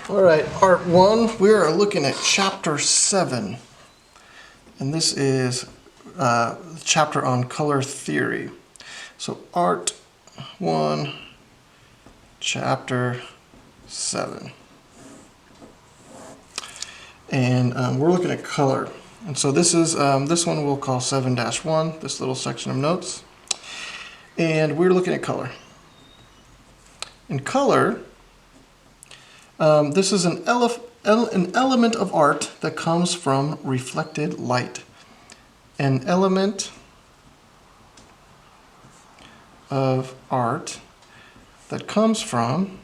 All right, Art 1, we are looking at Chapter 7. And this is the chapter on color theory. So Art 1, Chapter 7. And we're looking at color. And so this is this one we'll call 7-1, this little section of notes. And we're looking at color. In color, this is an element of art that comes from reflected light. An element of art that comes from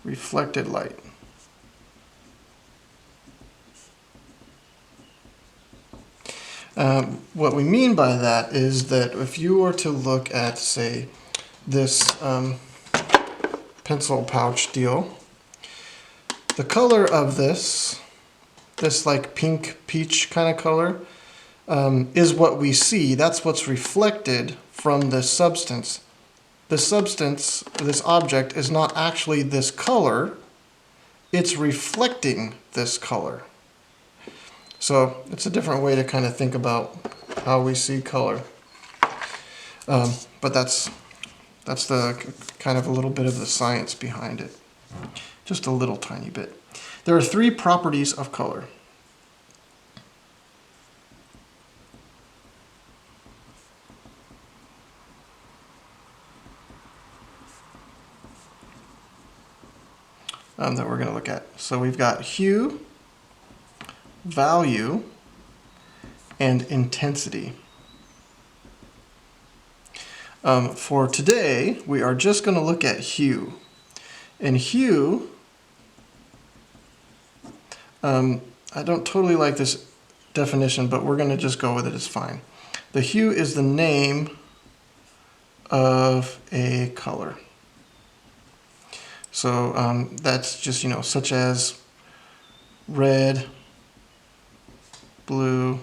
reflected light. What we mean by that is that if you were to look at, say, this pencil pouch deal, the color of this like pink peach kind of color, is what we see. That's what's reflected from this substance. This substance, this object, is not actually this color. It's reflecting this color. So it's a different way to kind of think about how we see color. But that's the kind of a little bit of the science behind it. Just a little tiny bit. There are 3 properties of color. That we're going to look at. So we've got hue, value, and intensity. For today, we are just going to look at hue. And hue, I don't totally like this definition, but we're going to just go with it. It's fine. The hue is the name of a color. So that's just, such as red, blue,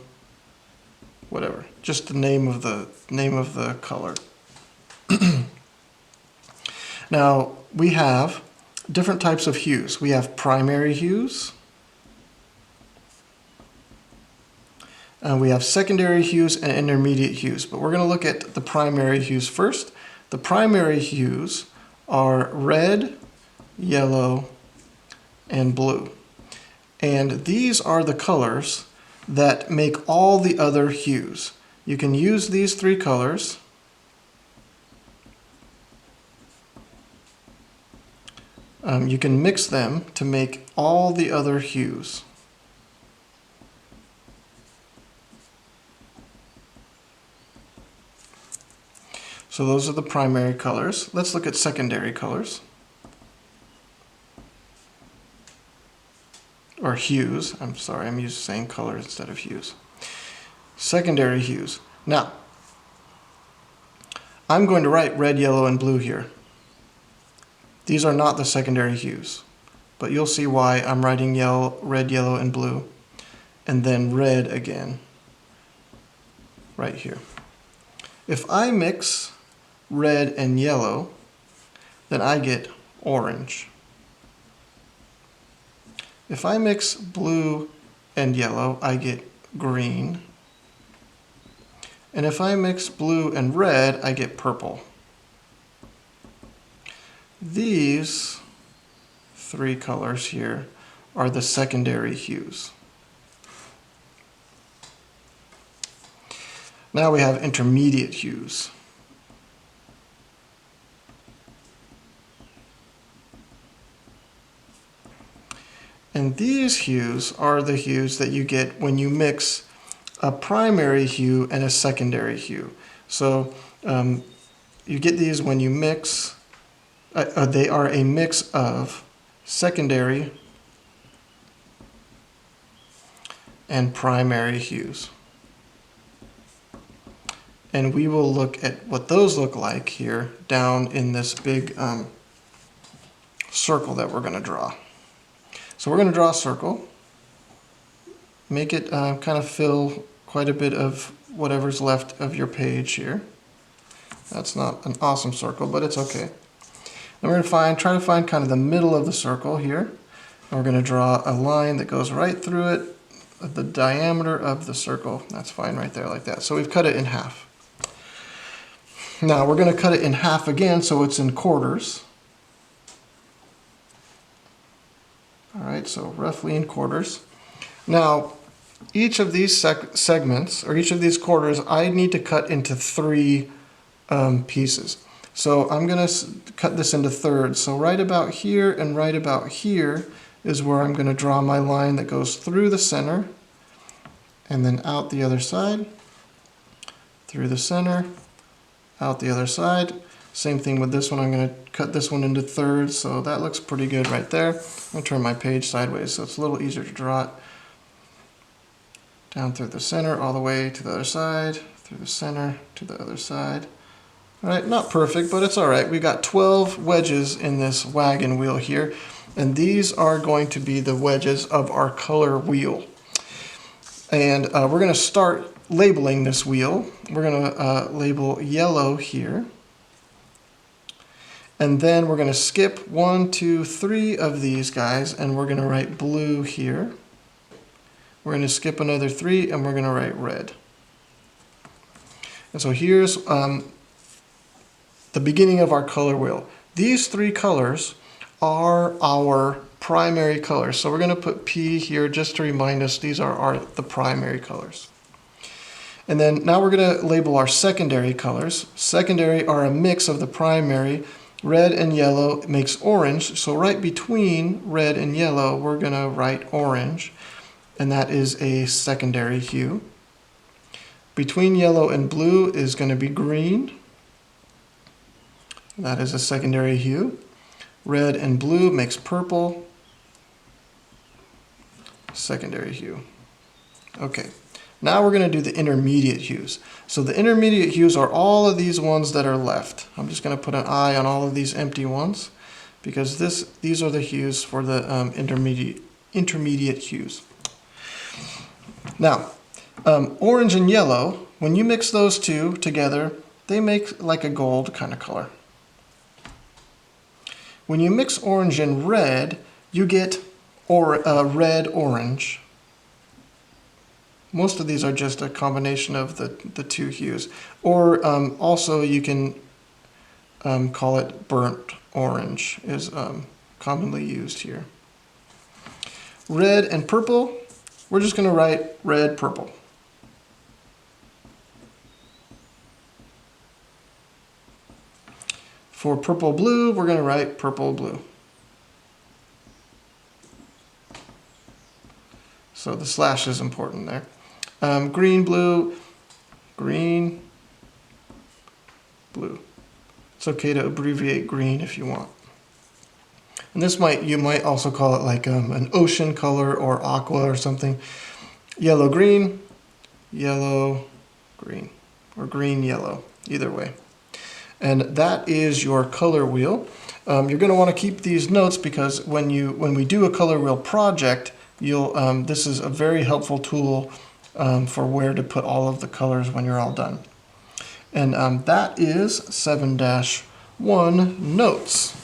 whatever. Just the name of the color. Now, we have different types of hues. We have primary hues. We have secondary hues and intermediate hues. But we're going to look at the primary hues first. The primary hues are red, yellow, and blue. And these are the colors that make all the other hues. You can use these 3 colors you can mix them to make all the other hues. So those are the primary colors. Let's look at secondary colors. Or hues. I'm sorry, I'm used to saying colors instead of hues. Secondary hues. Now, I'm going to write red, yellow, and blue here. These are not the secondary hues, but you'll see why I'm writing red, yellow, and blue, and then red again, right here. If I mix red and yellow, then I get orange. If I mix blue and yellow, I get green. And if I mix blue and red, I get purple. These 3 colors here are the secondary hues. Now we have intermediate hues. And these hues are the hues that you get when you mix a primary hue and a secondary hue. So you get these when you mix, they are a mix of secondary and primary hues. And we will look at what those look like here down in this big circle that we're going to draw. So we're going to draw a circle, make it kind of fill quite a bit of whatever's left of your page here. That's not an awesome circle, but it's okay. And we're going to try to find kind of the middle of the circle here. And we're going to draw a line that goes right through it, the diameter of the circle. That's fine right there like that. So we've cut it in half. Now we're going to cut it in half again so it's in quarters. All right, so roughly in quarters. Now, each of these segments, or each of these quarters, I need to cut into 3 pieces. So I'm going to cut this into thirds. So right about here and right about here is where I'm going to draw my line that goes through the center and then out the other side, through the center, out the other side. Same thing with this one. I'm going to cut this one into thirds, so that looks pretty good right there. I'm going to turn my page sideways so it's a little easier to draw it. Down through the center, all the way to the other side, through the center to the other side. All right, not perfect, but it's all right. We got 12 wedges in this wagon wheel here, and these are going to be the wedges of our color wheel. And we're going to start labeling this wheel. We're going to label yellow here. And then we're going to skip 1, 2, 3 of these guys, and we're going to write blue here. We're going to skip another 3, and we're going to write red. And so here's the beginning of our color wheel. These 3 colors are our primary colors. So we're going to put P here just to remind us these are the primary colors. And then now we're going to label our secondary colors. Secondary are a mix of the primary. Red and yellow makes orange, so right between red and yellow, we're going to write orange, and that is a secondary hue. Between yellow and blue is going to be green. That is a secondary hue. Red and blue makes purple, secondary hue. Okay. Now we're going to do the intermediate hues. So the intermediate hues are all of these ones that are left. I'm just going to put an eye on all of these empty ones because these are the hues for the intermediate hues. Now, orange and yellow, when you mix those 2 together, they make like a gold kind of color. When you mix orange and red, you get red-orange. Most of these are just a combination of the 2 hues. Or also you can call it burnt orange is commonly used here. Red and purple, we're just going to write red-purple. For purple-blue, we're going to write purple-blue. So the slash is important there. Green-blue, green, blue. It's okay to abbreviate green if you want. And this you might also call it like an ocean color or aqua or something. Yellow-green, yellow-green, or green-yellow, either way. And that is your color wheel. You're going to want to keep these notes because when we do a color wheel project, this is a very helpful tool for where to put all of the colors when you're all done. And that is 7-1 notes.